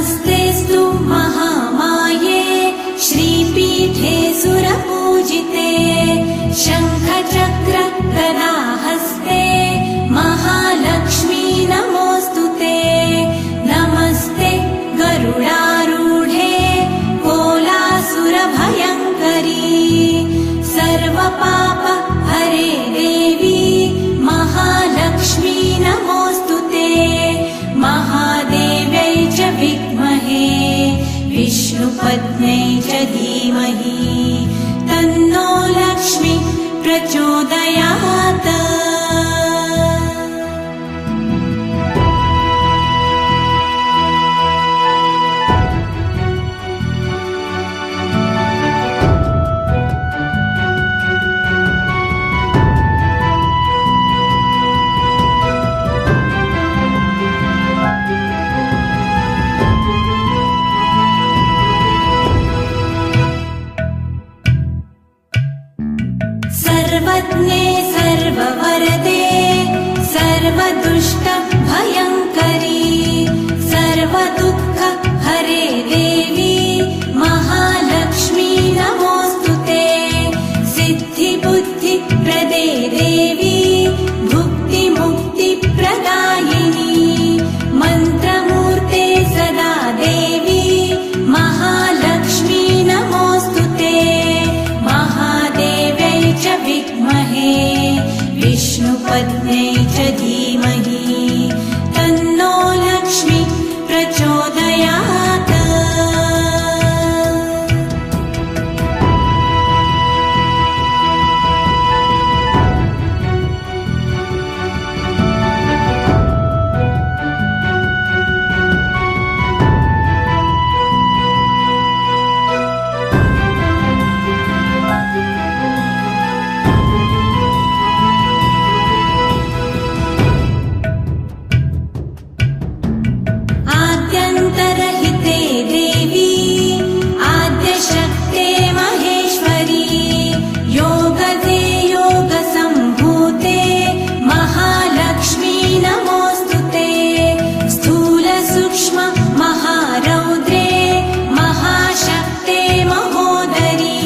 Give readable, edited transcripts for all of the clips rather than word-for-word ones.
नमस्तेऽस्तु महामाये श्रीपीठे सुरपूजिते शङ्खचक्र गदाहस्ते महालक्ष्मी नमोऽस्तुते। नमस्ते गरुडारूढे कोलासुरभयङ्करी सर्वपाप हरे देवी महालक्ष्मी नमोऽस्तुते। महादेव्यै च विद्महे विष्णुपत्न्यै च धीमहि तन्नो लक्ष्मी प्रचोदयात्। सर्वज्ञे सर्ववरदे सर्वदुष्ट भयङ्करी सर्वदुःख हरे देवी महालक्ष्मी नमोऽस्तुते। सिद्धिबुद्धिप्रदे देवी भुक्तिमुक्तिप्रदायिनी मन्त्रमूर्ते सदा देवी महालक्ष्मी नमोऽस्तुते। महादेव्यै च विद्महे विष्णुपत्न्यै च धीमहि तन्नो लक्ष्मी प्रचोदयात्। आद्यन्तरहिते देवी आद्यशक्ते महेश्वरी योगदे योगसम्भूते महालक्ष्मी नमोऽस्तुते। स्थूलसूक्ष्म महारौद्रे महाशक्ते महोदरी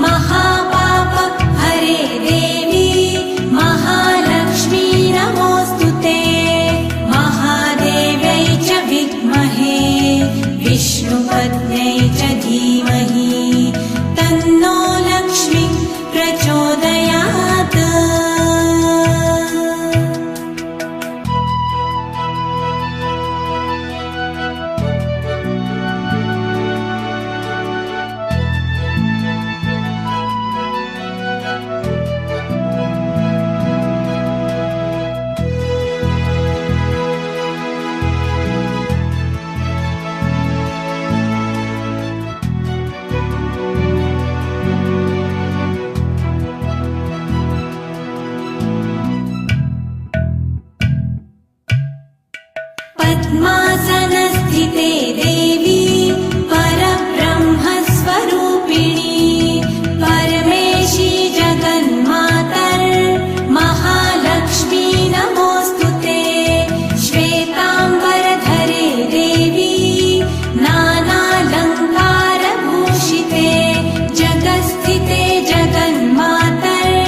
महापाप हरे देवी महालक्ष्मी नमोऽस्तुते। महादेव्यै च विद्महे विष्णुपत्न्यै च धीमहि तन्नो लक्ष्मी प्रचोदयात्। पद्मासनस्थिते देवी परब्रह्मस्वरूपिणी परमेशी जगन्मातर् महालक्ष्मी नमोऽस्तुते। श्वेताम्बरधरे देवी नानालङ्कारभूषिते जगत्स्थिते जगन्मातर्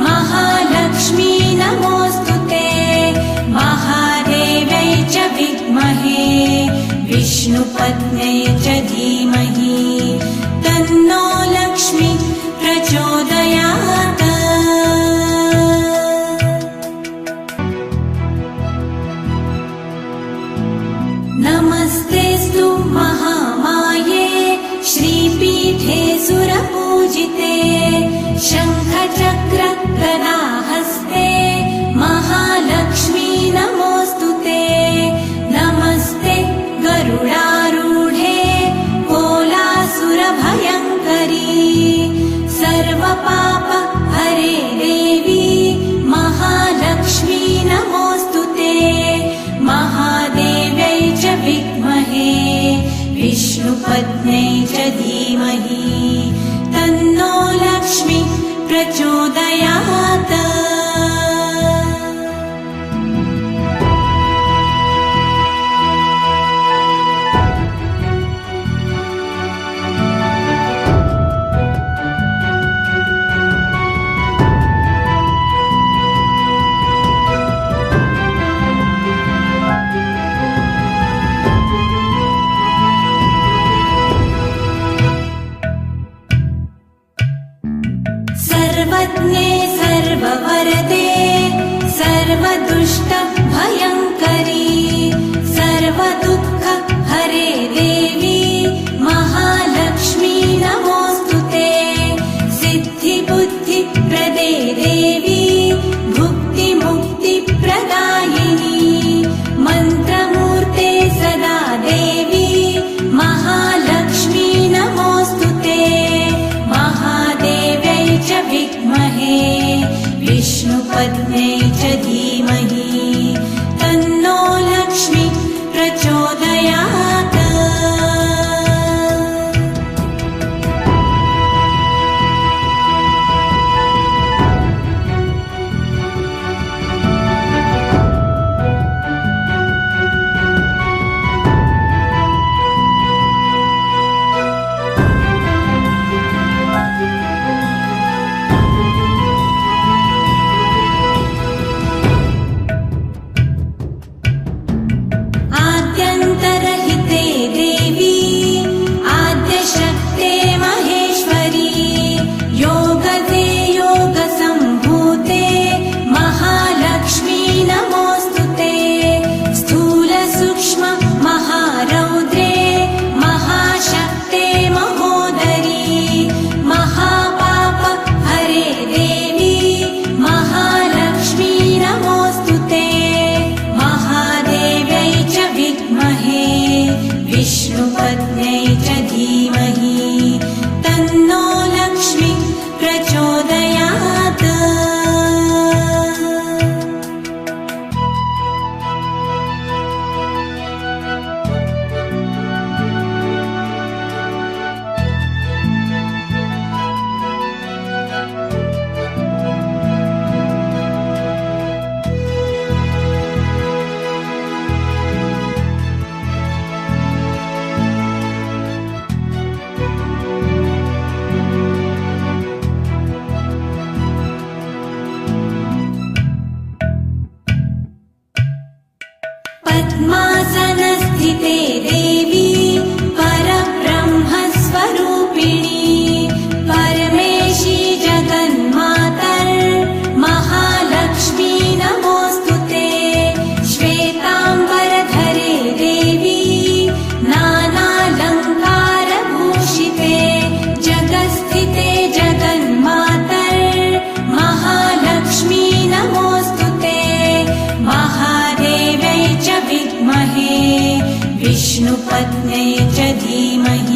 महालक्ष्मी नमोऽस्तुते। महादेव्यै च विद्महे विष्णुपत्न्यै च धीमहि तन्नो लक्ष्मी प्रचोदयात्। नमस्तेऽस्तु महामाये श्रीपीठे सुरपूजिते शङ्खचक्र गदाहस्ते महालक्ष्मी नमोऽस्तुते। नमस्ते गरुडारूढे कोलासुरभयङ्करी सर्वपाप हरे देवी महालक्ष्मी नमोऽस्तुते। महादेव्यै च विद्महे विष्णुपत्न्यै च धीमहि तन्नो लक्ष्मी प्रचोदयात्। भयङ्करी सर्वदुःख हरे देवी महालक्ष्मी नमोऽस्तुते सिद्धिबुद्धिप्रदे देवी भुक्तिमुक्तिप्रदायिनी मन्त्रमूर्ते सदा देवी महालक्ष्मी नमोऽस्तुते महादेव्यै च विद्महे विष्णुपत्न्यै च धीमहि तन्नो लक्ष्मी प्रचोदयात्। आद्यन्तरहिते देवी आद्यशक्ते महेश्वरी योगदे योगसम्भूते महालक्ष्मी नमोऽस्तुते स्थूलसूक्ष्म महारौद्रे महाशक्ते महोदरी महापाप हरे देवी महालक्ष्मी नमोऽस्तुते महादेव्यै च विद्महे विष्णुपत्न्यै च धीमहि तन्नो लक्ष्मी प्रचोदयात्। पद्मासनस्थिते देवी परब्रह्मस्वरूपिणी परमेशी जगन्मातर् महालक्ष्मी नमोऽस्तुते श्वेताम्बरधरे देवी नानालङ्कारभूषिते जगत्स्थिते जगन्मातर् महालक्ष्मी नमोऽस्तुते महादेव्यै च विद्महे विष्णुपत्न्यै च धीमहि